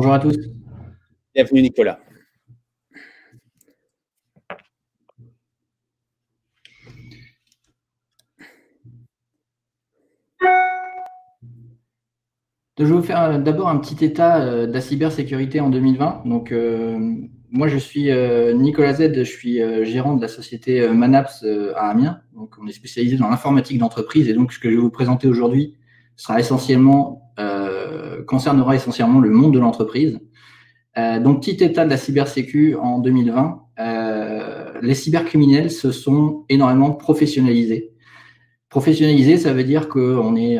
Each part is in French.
Bonjour à tous. Bienvenue Nicolas. Je vais vous faire d'abord un petit état de la cybersécurité en 2020. Donc, moi, je suis Nicolas Z, je suis gérant de la société Manaps à Amiens. Donc, on est spécialisé dans l'informatique d'entreprise. Et donc, ce que je vais vous présenter aujourd'hui concernera essentiellement le monde de l'entreprise. Donc, petit état de la cybersécu en 2020. Les cybercriminels se sont énormément professionnalisés. Professionnalisés, ça veut dire qu'on est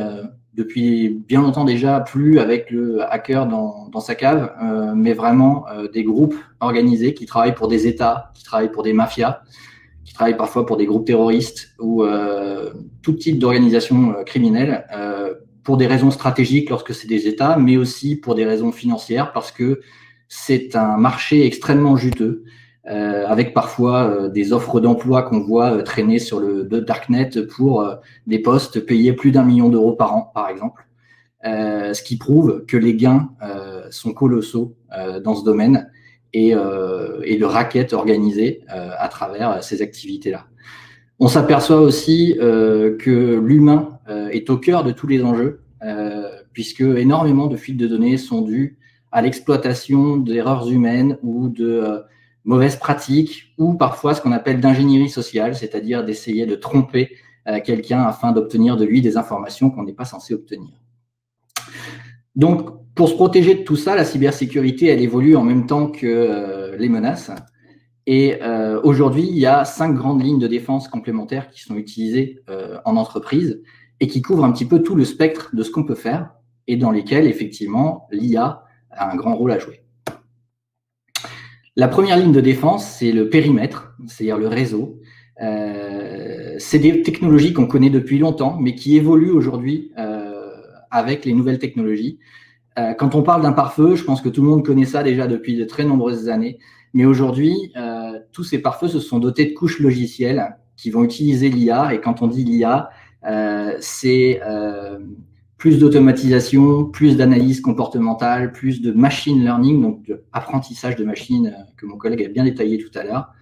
depuis bien longtemps déjà plus avec le hacker dans sa cave, mais vraiment des groupes organisés qui travaillent pour des États, qui travaillent pour des mafias, qui travaillent parfois pour des groupes terroristes ou tout type d'organisation criminelle pour des raisons stratégiques lorsque c'est des États, mais aussi pour des raisons financières parce que c'est un marché extrêmement juteux. Avec parfois des offres d'emploi qu'on voit traîner sur le Darknet pour des postes payés plus d'1 million d'euros par an, par exemple. Ce qui prouve que les gains sont colossaux dans ce domaine et de racket organisé à travers ces activités-là. On s'aperçoit aussi que l'humain est au cœur de tous les enjeux, puisque énormément de fuites de données sont dues à l'exploitation d'erreurs humaines ou de mauvaises pratiques ou parfois ce qu'on appelle d'ingénierie sociale, c'est-à-dire d'essayer de tromper quelqu'un afin d'obtenir de lui des informations qu'on n'est pas censé obtenir. Donc, pour se protéger de tout ça, la cybersécurité, elle évolue en même temps que les menaces. Et aujourd'hui, il y a 5 grandes lignes de défense complémentaires qui sont utilisées en entreprise et qui couvrent un petit peu tout le spectre de ce qu'on peut faire et dans lesquelles, effectivement, l'IA a un grand rôle à jouer. La première ligne de défense, c'est le périmètre, c'est-à-dire le réseau. C'est des technologies qu'on connaît depuis longtemps, mais qui évoluent aujourd'hui avec les nouvelles technologies. Quand on parle d'un pare-feu, je pense que tout le monde connaît ça déjà depuis de très nombreuses années. Mais aujourd'hui, tous ces pare-feux se sont dotés de couches logicielles qui vont utiliser l'IA. Et quand on dit l'IA, c'est plus d'automatisation, plus d'analyse comportementale, plus de machine learning, donc de apprentissage de machines que mon collègue a bien détaillé tout à l'heure.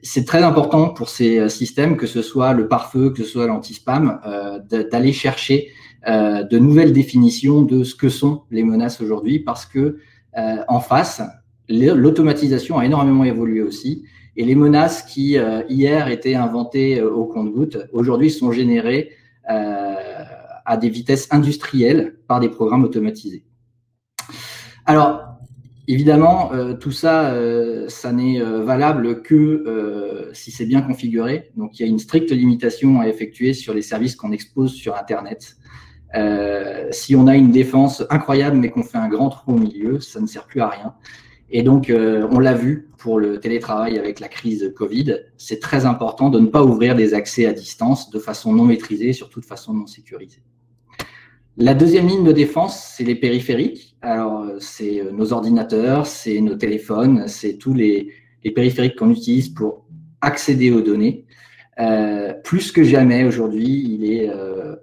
C'est très important pour ces systèmes, que ce soit le pare-feu, que ce soit l'anti-spam, d'aller chercher de nouvelles définitions de ce que sont les menaces aujourd'hui, parce que en face, l'automatisation a énormément évolué aussi, et les menaces qui hier étaient inventées au compte-gouttes, aujourd'hui sont générées à des vitesses industrielles par des programmes automatisés. Alors, évidemment, tout ça, ça n'est valable que si c'est bien configuré. Donc, il y a une stricte limitation à effectuer sur les services qu'on expose sur Internet. Si on a une défense incroyable, mais qu'on fait un grand trou au milieu, ça ne sert plus à rien. Et donc, on l'a vu pour le télétravail avec la crise Covid, c'est très important de ne pas ouvrir des accès à distance de façon non maîtrisée, surtout de façon non sécurisée. La deuxième ligne de défense, c'est les périphériques. Alors, c'est nos ordinateurs, c'est nos téléphones, c'est tous les périphériques qu'on utilise pour accéder aux données. Plus que jamais aujourd'hui, il est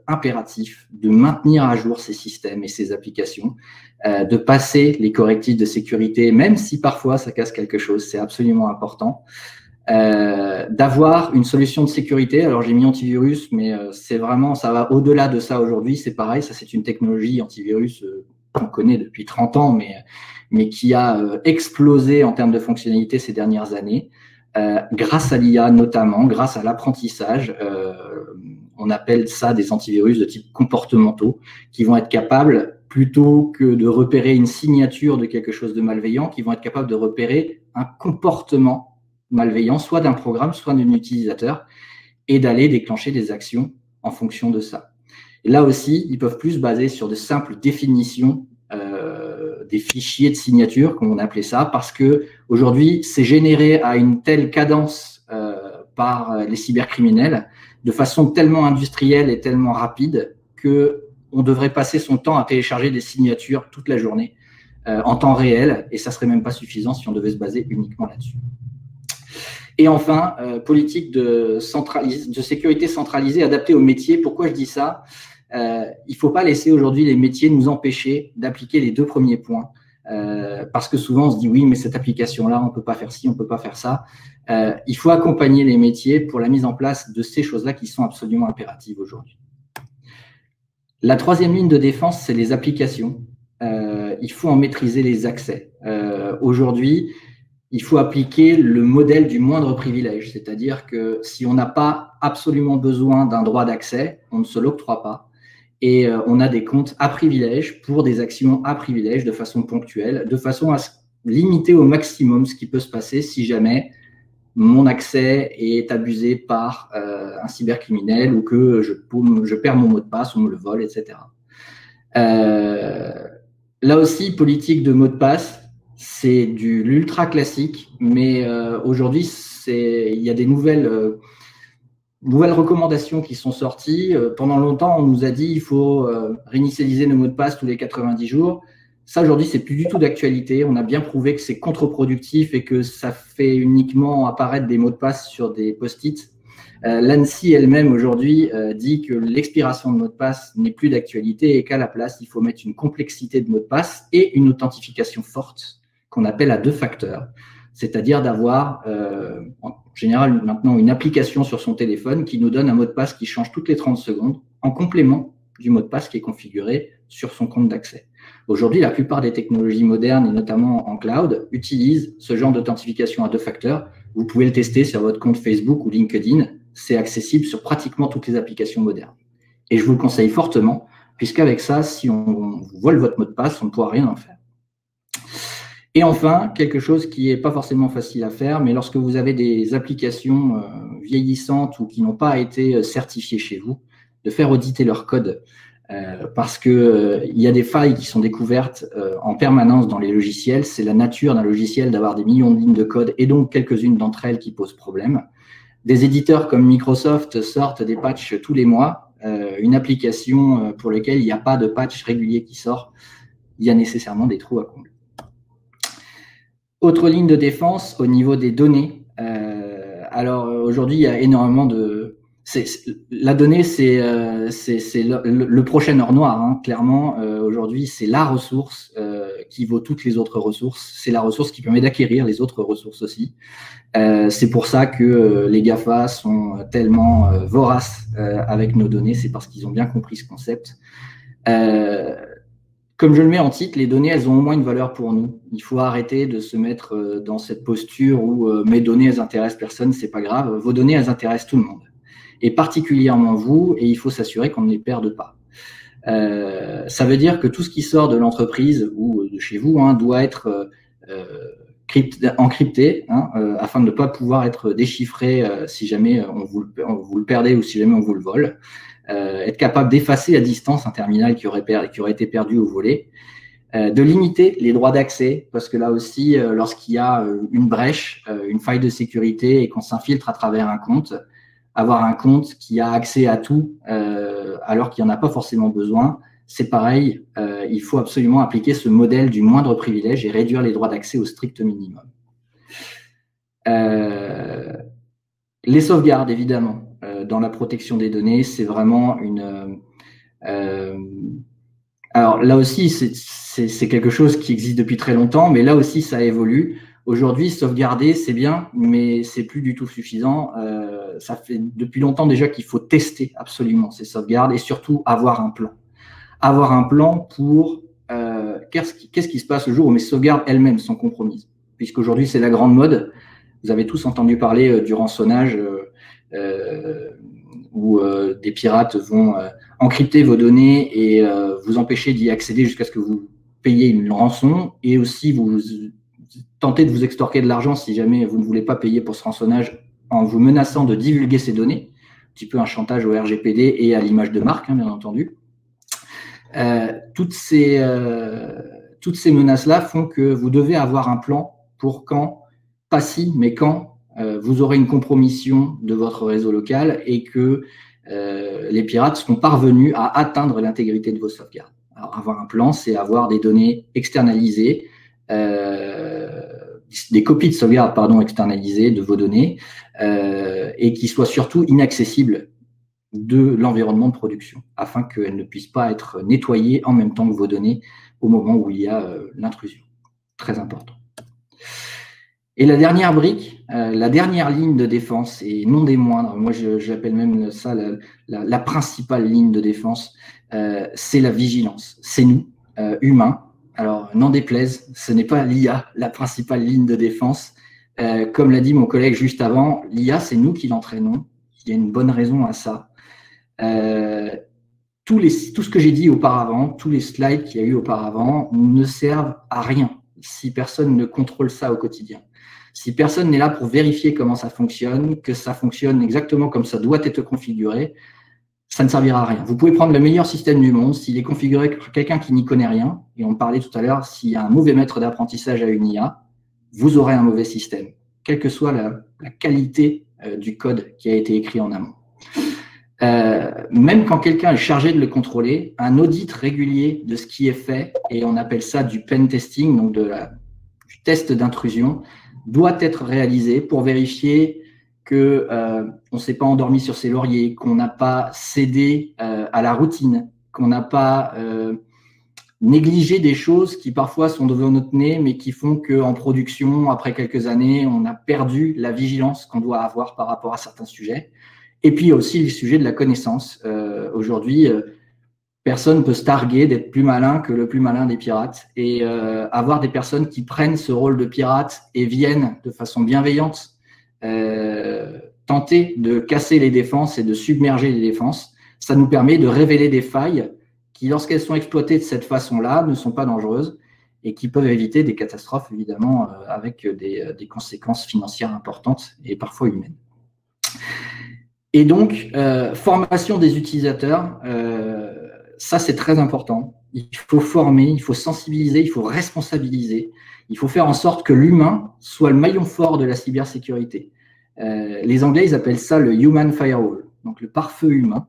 impératif de maintenir à jour ces systèmes et ces applications, de passer les correctifs de sécurité, même si parfois ça casse quelque chose, c'est absolument important. D'avoir une solution de sécurité. Alors j'ai mis antivirus, mais c'est vraiment, ça va au-delà de ça aujourd'hui. C'est pareil, ça c'est une technologie antivirus qu'on connaît depuis 30 ans, mais qui a explosé en termes de fonctionnalité ces dernières années. Grâce à l'IA notamment, grâce à l'apprentissage, on appelle ça des antivirus de type comportementaux, qui vont être capables, plutôt que de repérer une signature de quelque chose de malveillant, qui vont être capables de repérer un comportement malveillant, soit d'un programme, soit d'un utilisateur, et d'aller déclencher des actions en fonction de ça. Et là aussi, ils peuvent plus se baser sur de simples définitions des fichiers de signature, comme on appelait ça, parce que aujourd'hui, c'est généré à une telle cadence par les cybercriminels, de façon tellement industrielle et tellement rapide, qu'on devrait passer son temps à télécharger des signatures toute la journée en temps réel, et ça ne serait même pas suffisant si on devait se baser uniquement là-dessus. Et enfin, politique de sécurité centralisée adaptée au métier. Pourquoi je dis ça? il ne faut pas laisser aujourd'hui les métiers nous empêcher d'appliquer les deux premiers points. Parce que souvent, on se dit oui, mais cette application-là, on ne peut pas faire ci, on ne peut pas faire ça. Il faut accompagner les métiers pour la mise en place de ces choses-là qui sont absolument impératives aujourd'hui. La troisième ligne de défense, c'est les applications. Il faut en maîtriser les accès. Aujourd'hui, il faut appliquer le modèle du moindre privilège, c'est-à-dire que si on n'a pas absolument besoin d'un droit d'accès, on ne se l'octroie pas. Et on a des comptes à privilège pour des actions à privilège de façon ponctuelle, de façon à limiter au maximum ce qui peut se passer si jamais mon accès est abusé par un cybercriminel ou que je perds mon mot de passe, on me le vole, etc. Là aussi, politique de mot de passe, c'est de l'ultra classique, mais aujourd'hui, il y a des nouvelles recommandations qui sont sorties. Pendant longtemps, on nous a dit qu'il faut réinitialiser nos mots de passe tous les 90 jours. Ça, aujourd'hui, c'est plus du tout d'actualité. On a bien prouvé que c'est contre-productif et que ça fait uniquement apparaître des mots de passe sur des post-it. L'ANSSI elle-même, aujourd'hui, dit que l'expiration de mots de passe n'est plus d'actualité et qu'à la place, il faut mettre une complexité de mots de passe et une authentification forte qu'on appelle à 2 facteurs. C'est-à-dire d'avoir, en général, maintenant, une application sur son téléphone qui nous donne un mot de passe qui change toutes les 30 secondes en complément du mot de passe qui est configuré sur son compte d'accès. Aujourd'hui, la plupart des technologies modernes, et notamment en cloud, utilisent ce genre d'authentification à 2 facteurs. Vous pouvez le tester sur votre compte Facebook ou LinkedIn. C'est accessible sur pratiquement toutes les applications modernes. Et je vous le conseille fortement, puisqu'avec ça, si on vous vole votre mot de passe, on ne pourra rien en faire. Et enfin, quelque chose qui n'est pas forcément facile à faire, mais lorsque vous avez des applications vieillissantes ou qui n'ont pas été certifiées chez vous, de faire auditer leur code. Parce qu'il y a des failles qui sont découvertes en permanence dans les logiciels. C'est la nature d'un logiciel d'avoir des millions de lignes de code et donc quelques-unes d'entre elles qui posent problème. Des éditeurs comme Microsoft sortent des patchs tous les mois. Une application pour laquelle il n'y a pas de patch régulier qui sort, il y a nécessairement des trous à combler. Autre ligne de défense au niveau des données. Alors aujourd'hui, il y a énormément de... La donnée, c'est le prochain or noir. Hein. Clairement, aujourd'hui, c'est la ressource qui vaut toutes les autres ressources. C'est la ressource qui permet d'acquérir les autres ressources aussi. C'est pour ça que les GAFA sont tellement voraces avec nos données. C'est parce qu'ils ont bien compris ce concept. Comme je le mets en titre, les données, elles ont au moins une valeur pour nous. Il faut arrêter de se mettre dans cette posture où mes données, elles intéressent personne, c'est pas grave. Vos données, elles intéressent tout le monde. Et particulièrement vous, et il faut s'assurer qu'on ne les perde pas. Ça veut dire que tout ce qui sort de l'entreprise ou de chez vous doit être encrypté afin de ne pas pouvoir être déchiffré si jamais on vous le perdez ou si jamais on vous le vole. Être capable d'effacer à distance un terminal qui aurait été perdu ou volé. De limiter les droits d'accès, parce que là aussi, lorsqu'il y a une brèche, une faille de sécurité et qu'on s'infiltre à travers un compte, avoir un compte qui a accès à tout alors qu'il n'y en a pas forcément besoin, c'est pareil, il faut absolument appliquer ce modèle du moindre privilège et réduire les droits d'accès au strict minimum. Les sauvegardes, évidemment, dans la protection des données, c'est vraiment une... alors là aussi, c'est quelque chose qui existe depuis très longtemps, mais là aussi, ça évolue. Aujourd'hui, sauvegarder, c'est bien, mais c'est plus du tout suffisant. Ça fait depuis longtemps déjà qu'il faut tester absolument ces sauvegardes et surtout avoir un plan. Avoir un plan pour qu'est-ce qui se passe le jour où mes sauvegardes elles-mêmes sont compromises. Puisqu'aujourd'hui, c'est la grande mode. Vous avez tous entendu parler du rançonnage où des pirates vont encrypter vos données et vous empêcher d'y accéder jusqu'à ce que vous payiez une rançon et aussi vous tenter de vous extorquer de l'argent si jamais vous ne voulez pas payer pour ce rançonnage en vous menaçant de divulguer ces données. Un petit peu un chantage au RGPD et à l'image de marque, bien entendu. Toutes ces menaces-là font que vous devez avoir un plan pour quand, pas si, mais quand vous aurez une compromission de votre réseau local et que les pirates seront parvenus à atteindre l'intégrité de vos sauvegardes. Alors, avoir un plan, c'est avoir des données externalisées, des copies de sauvegarde externalisées de vos données et qui soient surtout inaccessibles de l'environnement de production, afin qu'elles ne puissent pas être nettoyées en même temps que vos données au moment où il y a l'intrusion. Très important. Et la dernière brique, la dernière ligne de défense, et non des moindres, moi j'appelle même ça la principale ligne de défense, c'est la vigilance. C'est nous, humains. Alors, n'en déplaise, ce n'est pas l'IA, la principale ligne de défense. Comme l'a dit mon collègue juste avant, l'IA, c'est nous qui l'entraînons. Il y a une bonne raison à ça. Tout ce que j'ai dit auparavant, tous les slides qu'il y a eu auparavant ne servent à rien si personne ne contrôle ça au quotidien. Si personne n'est là pour vérifier comment ça fonctionne, que ça fonctionne exactement comme ça doit être configuré, ça ne servira à rien. Vous pouvez prendre le meilleur système du monde, s'il est configuré par quelqu'un qui n'y connaît rien, et on parlait tout à l'heure, s'il y a un mauvais maître d'apprentissage à une IA, vous aurez un mauvais système, quelle que soit la qualité du code qui a été écrit en amont. Même quand quelqu'un est chargé de le contrôler, un audit régulier de ce qui est fait, et on appelle ça du pen testing, donc du test d'intrusion, doit être réalisé pour vérifier que on ne s'est pas endormi sur ses lauriers, qu'on n'a pas cédé à la routine, qu'on n'a pas négligé des choses qui parfois sont devant notre nez, mais qui font qu'en production, après quelques années, on a perdu la vigilance qu'on doit avoir par rapport à certains sujets. Et puis, il y a aussi le sujet de la connaissance. Aujourd'hui, personne ne peut se targuer d'être plus malin que le plus malin des pirates. Et avoir des personnes qui prennent ce rôle de pirate et viennent de façon bienveillante tenter de casser les défenses et de submerger les défenses, ça nous permet de révéler des failles qui, lorsqu'elles sont exploitées de cette façon-là, ne sont pas dangereuses et qui peuvent éviter des catastrophes, évidemment, avec des conséquences financières importantes et parfois humaines. Et donc, formation des utilisateurs, ça c'est très important. Il faut former, il faut sensibiliser, il faut responsabiliser. Il faut faire en sorte que l'humain soit le maillon fort de la cybersécurité. Les Anglais, ils appellent ça le human firewall, donc le pare-feu humain.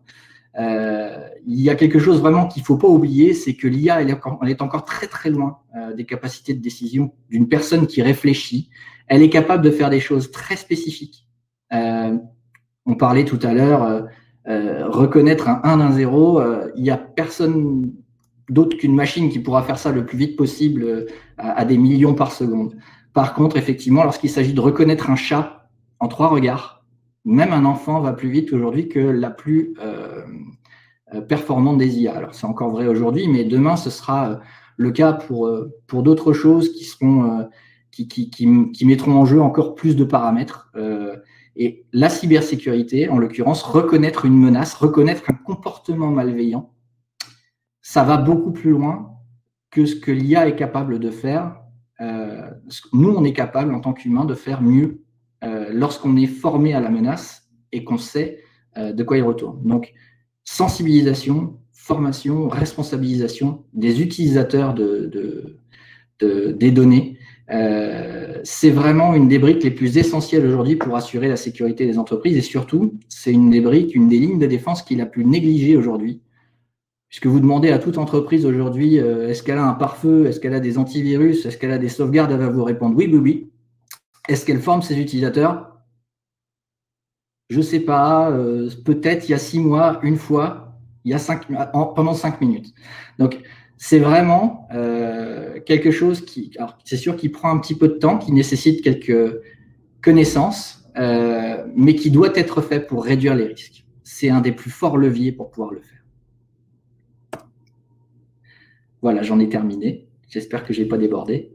Il y a quelque chose vraiment qu'il ne faut pas oublier, c'est que l'IA, elle est encore très très loin des capacités de décision d'une personne qui réfléchit. Elle est capable de faire des choses très spécifiques. On parlait tout à l'heure, reconnaître un 1 d'un 0, il n'y a personne d'autre qu'une machine qui pourra faire ça le plus vite possible à des millions par seconde. Par contre, effectivement, lorsqu'il s'agit de reconnaître un chat en 3 regards, même un enfant va plus vite aujourd'hui que la plus performante des IA. Alors, c'est encore vrai aujourd'hui, mais demain, ce sera le cas pour d'autres choses qui seront, qui mettront en jeu encore plus de paramètres. Et la cybersécurité, en l'occurrence, reconnaître une menace, reconnaître un comportement malveillant, ça va beaucoup plus loin que ce que l'IA est capable de faire. Nous, on est capable, en tant qu'humains, de faire mieux lorsqu'on est formé à la menace et qu'on sait de quoi il retourne. Donc, sensibilisation, formation, responsabilisation des utilisateurs des données, c'est vraiment une des briques les plus essentielles aujourd'hui pour assurer la sécurité des entreprises et surtout, c'est une des briques, une des lignes de défense qui est la plus négligée aujourd'hui. Puisque vous demandez à toute entreprise aujourd'hui, est-ce qu'elle a un pare-feu, est-ce qu'elle a des antivirus, est-ce qu'elle a des sauvegardes, elle va vous répondre oui, oui, oui. Est-ce qu'elle forme ses utilisateurs? Je ne sais pas, peut-être il y a 6 mois, une fois, il y a pendant 5 minutes. Donc, c'est vraiment quelque chose qui, c'est sûr, qui prend un petit peu de temps, qui nécessite quelques connaissances, mais qui doit être fait pour réduire les risques. C'est un des plus forts leviers pour pouvoir le faire. Voilà, j'en ai terminé. J'espère que je n'ai pas débordé.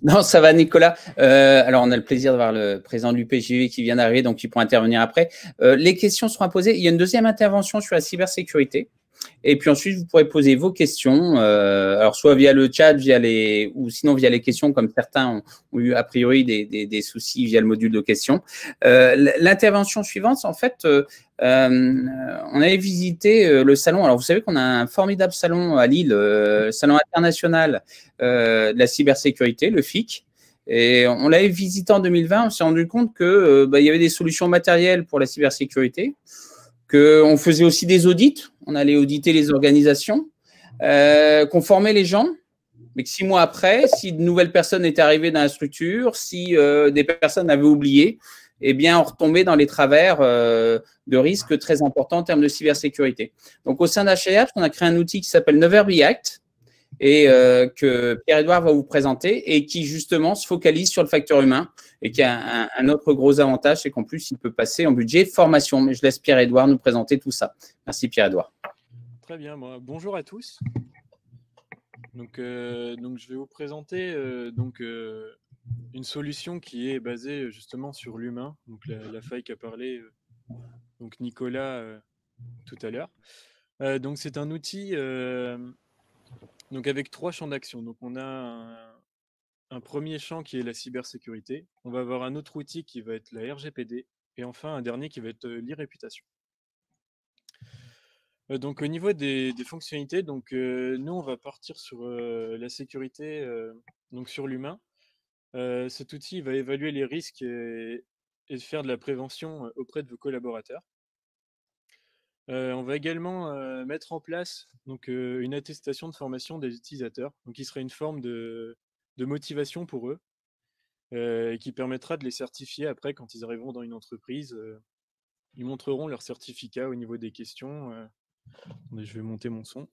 Non, ça va, Nicolas. Alors, on a le plaisir d'avoir le président de l'UPJV qui vient d'arriver, donc il pourra intervenir après. Les questions seront posées. Il y a une deuxième intervention sur la cybersécurité. Et puis ensuite, vous pourrez poser vos questions, alors soit via le chat, ou sinon via les questions, comme certains ont eu a priori des soucis via le module de questions. L'intervention suivante, en fait, on avait visité le salon. Alors, vous savez qu'on a un formidable salon à Lille, le salon international de la cybersécurité, le FIC. Et on l'avait visité en 2020. On s'est rendu compte que il y avait des solutions matérielles pour la cybersécurité, qu'on faisait aussi des audits. On allait auditer les organisations, qu'on formait les gens, mais que 6 mois après, si de nouvelles personnes étaient arrivées dans la structure, si des personnes avaient oublié, eh bien, on retombait dans les travers de risques très importants en termes de cybersécurité. Donc, au sein d'HIAPS, on a créé un outil qui s'appelle Never Be Hacked et que Pierre-Edouard va vous présenter et qui, justement, se focalise sur le facteur humain et qui a un autre gros avantage, c'est qu'en plus, il peut passer en budget formation. Mais je laisse Pierre-Edouard nous présenter tout ça. Merci, Pierre-Edouard. Très bien. Bonjour à tous. Donc, je vais vous présenter une solution qui est basée justement sur l'humain, donc la faille qu'a parlé donc Nicolas tout à l'heure. Donc c'est un outil donc avec 3 champs d'action. Donc on a un premier champ qui est la cybersécurité. On va avoir un autre outil qui va être la RGPD et enfin un dernier qui va être l'e-réputation. Donc au niveau des fonctionnalités, donc nous on va partir sur la sécurité, donc sur l'humain. Cet outil va évaluer les risques et faire de la prévention auprès de vos collaborateurs. On va également mettre en place donc, une attestation de formation des utilisateurs, donc qui sera une forme de motivation pour eux et qui permettra de les certifier après quand ils arriveront dans une entreprise. Ils montreront leur certificat au niveau des questions. Attendez, je vais monter mon son.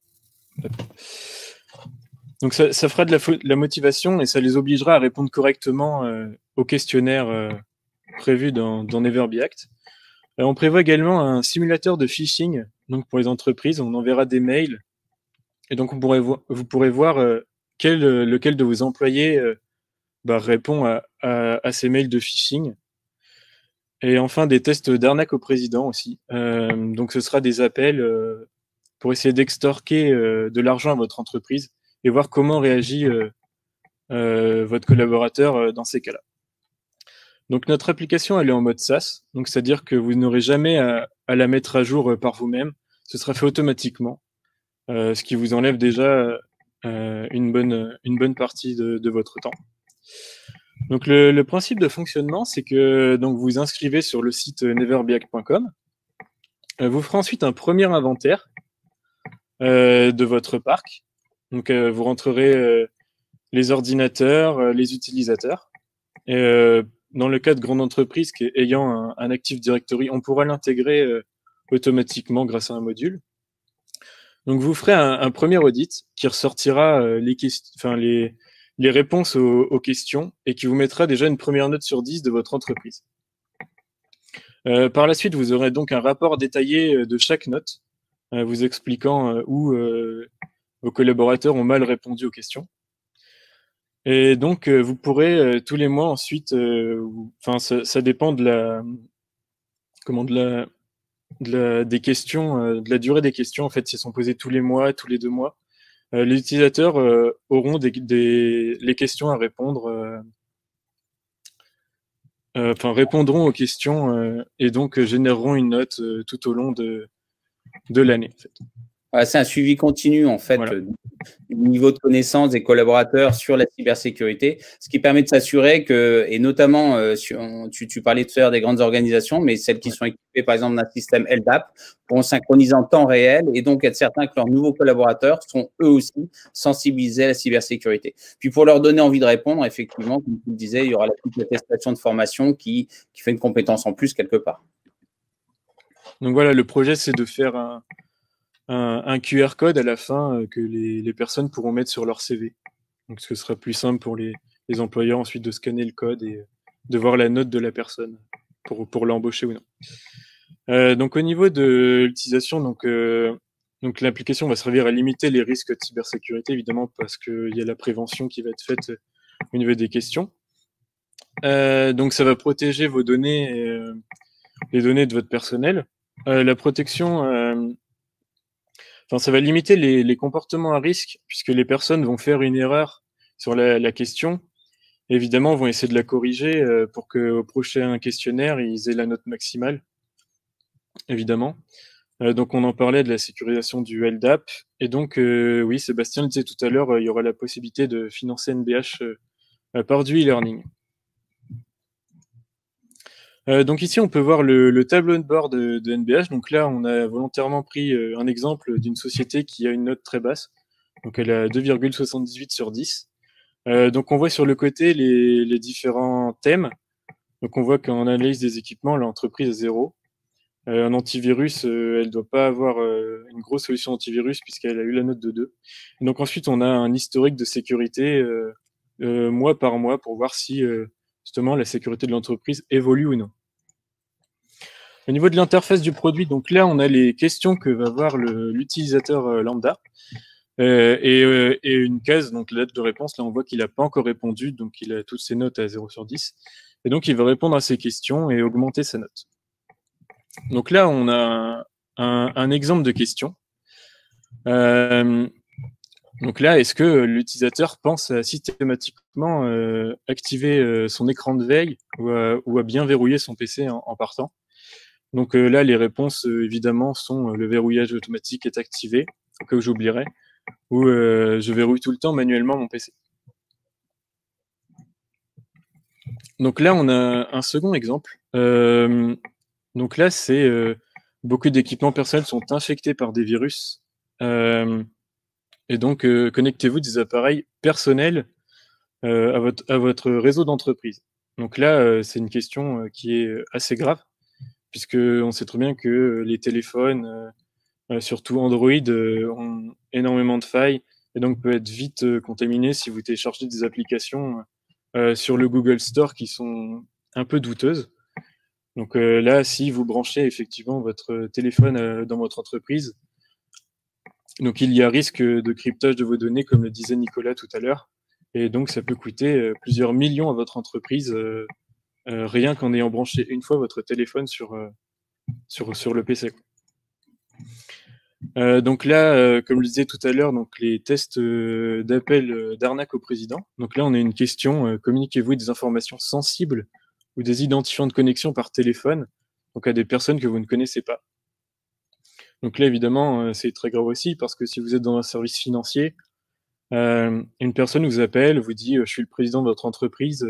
Donc ça fera de la motivation et ça les obligera à répondre correctement au questionnaire prévu dans Never Be Hacked. On prévoit également un simulateur de phishing donc pour les entreprises. On enverra des mails et donc vous pourrez voir lequel de vos employés répond à ces mails de phishing. Et enfin, des tests d'arnaque au président aussi. Donc ce sera des appels pour essayer d'extorquer de l'argent à votre entreprise et voir comment réagit votre collaborateur dans ces cas-là. Donc notre application, elle est en mode SaaS, donc c'est-à-dire que vous n'aurez jamais à la mettre à jour par vous-même. Ce sera fait automatiquement, ce qui vous enlève déjà une bonne partie de votre temps. Donc le principe de fonctionnement, c'est que donc vous vous inscrivez sur le site neverbehacked.com. Vous ferez ensuite un premier inventaire de votre parc. Donc vous rentrerez les ordinateurs, les utilisateurs. Et dans le cas de grande entreprise ayant un Active Directory, on pourra l'intégrer automatiquement grâce à un module. Donc vous ferez un premier audit qui ressortira les réponses aux questions et qui vous mettra déjà une première note sur 10 de votre entreprise. Par la suite, vous aurez donc un rapport détaillé de chaque note, vous expliquant où vos collaborateurs ont mal répondu aux questions. Et donc, vous pourrez tous les mois ensuite, ça dépend des questions, de la durée des questions. En fait, si elles sont posées tous les mois, tous les 2 mois, les utilisateurs auront les questions à répondre, répondront aux questions et donc généreront une note tout au long de l'année. En fait. Ouais, c'est un suivi continu, en fait, voilà. Du niveau de connaissance des collaborateurs sur la cybersécurité, ce qui permet de s'assurer que, et notamment, tu parlais tout à l'heure des grandes organisations, mais celles qui sont équipées, par exemple, d'un système LDAP, pourront synchroniser en temps réel et donc être certains que leurs nouveaux collaborateurs sont eux aussi sensibilisés à la cybersécurité. Puis pour leur donner envie de répondre, effectivement, comme tu le disais, il y aura la petite attestation de formation qui fait une compétence en plus quelque part. Donc voilà, le projet, c'est de faire un QR code à la fin que les personnes pourront mettre sur leur CV. Donc ce sera plus simple pour les employeurs ensuite de scanner le code et de voir la note de la personne pour l'embaucher ou non. Donc au niveau de l'utilisation, donc l'application va servir à limiter les risques de cybersécurité, évidemment, parce qu'il y a la prévention qui va être faite au niveau des questions. Donc ça va protéger vos données, les données de votre personnel. La protection, ça va limiter les comportements à risque, puisque les personnes vont faire une erreur sur la question. Évidemment, vont essayer de la corriger pour qu'au prochain questionnaire, ils aient la note maximale, évidemment. Donc, on en parlait de la sécurisation du LDAP. Et donc, oui, Sébastien le disait tout à l'heure, il y aura la possibilité de financer NBH par du e-learning. Donc ici, on peut voir le tableau de bord de NBH. Donc là, on a volontairement pris un exemple d'une société qui a une note très basse. Donc elle a 2,78 sur 10. Donc on voit sur le côté les différents thèmes. Donc, on voit qu'en analyse des équipements, l'entreprise est 0. Un antivirus, elle ne doit pas avoir une grosse solution antivirus puisqu'elle a eu la note de 2. Et donc, ensuite, on a un historique de sécurité mois par mois pour voir si, justement, la sécurité de l'entreprise évolue ou non. Au niveau de l'interface du produit, donc là, on a les questions que va voir l'utilisateur lambda. Et une case, donc la date de réponse, là on voit qu'il n'a pas encore répondu, donc il a toutes ses notes à 0 sur 10. Et donc il va répondre à ces questions et augmenter sa note. Donc là on a un exemple de question. Donc là, est-ce que l'utilisateur pense à systématiquement activer son écran de veille ou à bien verrouiller son PC en partant? Donc là, les réponses, évidemment, sont le verrouillage automatique est activé, au cas où j'oublierais, ou je verrouille tout le temps manuellement mon PC. Donc là, on a un second exemple. Donc là, c'est beaucoup d'équipements personnels sont infectés par des virus. Et donc, connectez-vous des appareils personnels à votre réseau d'entreprise. Donc là, c'est une question qui est assez grave, puisqu'on sait très bien que les téléphones, surtout Android, ont énormément de failles et donc peut être vite contaminé si vous téléchargez des applications sur le Google Store qui sont un peu douteuses. Donc là, si vous branchez effectivement votre téléphone dans votre entreprise, donc il y a risque de cryptage de vos données, comme le disait Nicolas tout à l'heure, et donc ça peut coûter plusieurs millions à votre entreprise rien qu'en ayant branché une fois votre téléphone sur le PC. Donc là, comme je le disais tout à l'heure, donc les tests d'appel d'arnaque au président. Donc là, on a une question, communiquez-vous des informations sensibles ou des identifiants de connexion par téléphone, donc à des personnes que vous ne connaissez pas. Donc là, évidemment, c'est très grave aussi, parce que si vous êtes dans un service financier, une personne vous appelle, vous dit, je suis le président de votre entreprise,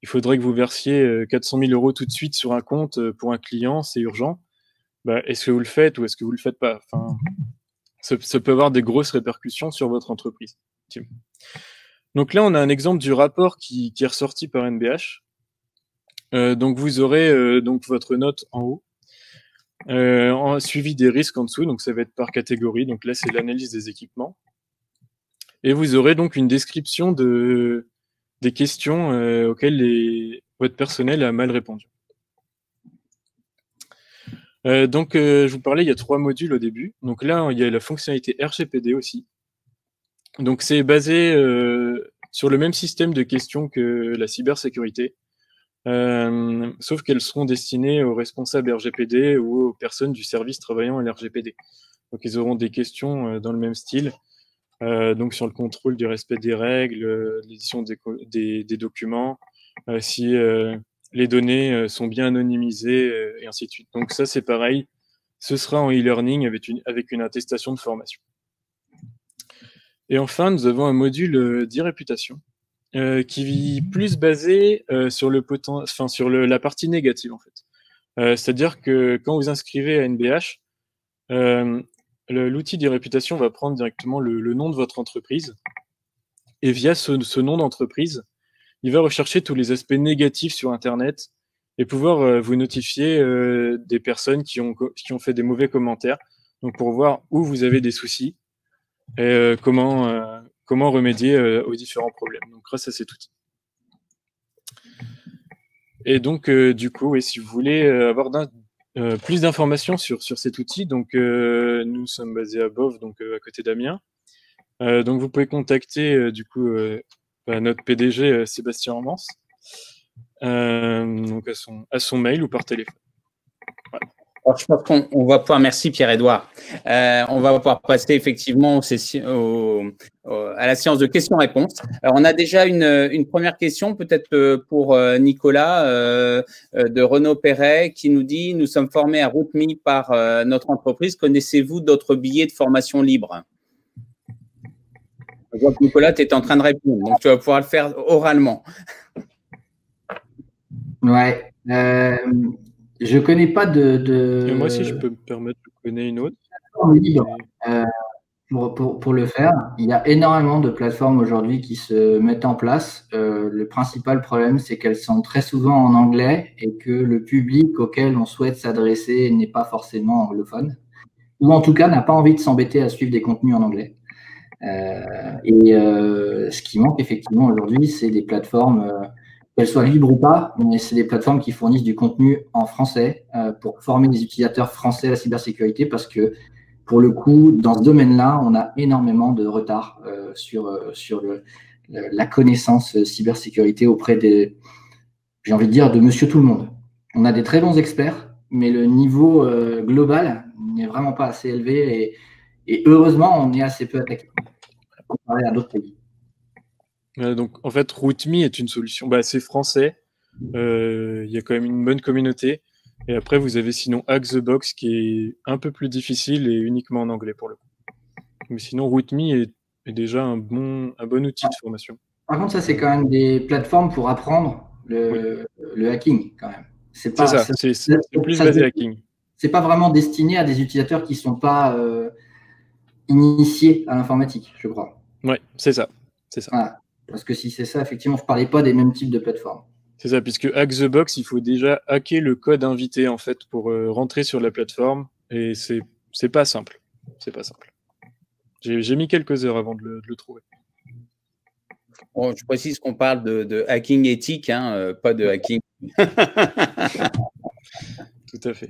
il faudrait que vous versiez 400 000 € tout de suite sur un compte pour un client, c'est urgent. Bah, est-ce que vous le faites ou est-ce que vous le faites pas? Enfin, ça peut avoir des grosses répercussions sur votre entreprise. Donc là, on a un exemple du rapport qui est ressorti par NBH. Donc vous aurez donc votre note en haut, suivi des risques en dessous, donc ça va être par catégorie. Donc là, c'est l'analyse des équipements. Et vous aurez donc une description des questions auxquelles votre personnel a mal répondu. Donc, je vous parlais, il y a 3 modules au début. Donc là, il y a la fonctionnalité RGPD aussi. Donc, c'est basé sur le même système de questions que la cybersécurité, sauf qu'elles seront destinées aux responsables RGPD ou aux personnes du service travaillant à l'RGPD. Donc, ils auront des questions dans le même style, donc sur le contrôle du respect des règles, l'édition des documents, si les données sont bien anonymisées, et ainsi de suite. Donc ça, c'est pareil. Ce sera en e-learning avec une attestation de formation. Et enfin, nous avons un module d'e-réputation qui est plus basé sur la partie négative, en fait. C'est-à-dire que quand vous inscrivez à NBH, l'outil d'e-réputation va prendre directement le nom de votre entreprise. Et via ce nom d'entreprise, il va rechercher tous les aspects négatifs sur Internet et pouvoir vous notifier des personnes qui ont fait des mauvais commentaires, donc pour voir où vous avez des soucis et comment remédier aux différents problèmes. Donc grâce à cet outil. Et donc du coup, et si vous voulez avoir plus d'informations sur cet outil, donc nous sommes basés à Bove, donc à côté d'Amiens. Donc vous pouvez contacter du coup notre PDG Sébastien Armance, donc à son mail ou par téléphone. Voilà. Alors, je pense qu'on va pouvoir, merci Pierre-Édouard, on va pouvoir passer effectivement à la séance de questions-réponses. Alors, on a déjà une première question, peut-être pour Nicolas, de Renaud Perret, qui nous dit: nous sommes formés à RouteMe par notre entreprise. Connaissez-vous d'autres billets de formation libre? Je vois que Nicolas, tu es en train de répondre, donc tu vas pouvoir le faire oralement. Ouais. Je connais pas de... Et moi aussi, je peux me permettre, je connais une autre. Libre. Pour le faire, il y a énormément de plateformes aujourd'hui qui se mettent en place. Le principal problème, c'est qu'elles sont très souvent en anglais et que le public auquel on souhaite s'adresser n'est pas forcément anglophone, ou en tout cas n'a pas envie de s'embêter à suivre des contenus en anglais. Ce qui manque effectivement aujourd'hui, c'est des plateformes, qu'elles soient libres ou pas, mais c'est des plateformes qui fournissent du contenu en français pour former les utilisateurs français à la cybersécurité, parce que pour le coup, dans ce domaine-là, on a énormément de retard sur la connaissance cybersécurité auprès j'ai envie de dire, de monsieur tout le monde. On a des très bons experts, mais le niveau global n'est vraiment pas assez élevé et heureusement, on est assez peu attaqué comparé à d'autres pays. Donc, en fait, RootMe est une solution. Bah, c'est français. Il y a quand même une bonne communauté. Et après, vous avez sinon Hack the Box qui est un peu plus difficile et uniquement en anglais pour le coup. Mais sinon, RootMe est déjà un bon outil de formation. Par contre, ça, c'est quand même des plateformes pour apprendre le hacking, quand même. C'est ça, c'est plus basé hacking. C'est pas vraiment destiné à des utilisateurs qui ne sont pas initiés à l'informatique, je crois. Ouais, c'est ça. Voilà. Parce que si c'est ça, effectivement, je ne parlais pas des mêmes types de plateformes. C'est ça, puisque Hack the Box, il faut déjà hacker le code invité en fait pour rentrer sur la plateforme, et c'est pas simple. C'est pas simple. J'ai mis quelques heures avant de le trouver. Bon, je précise qu'on parle de hacking éthique, hein, pas de hacking. Tout à fait.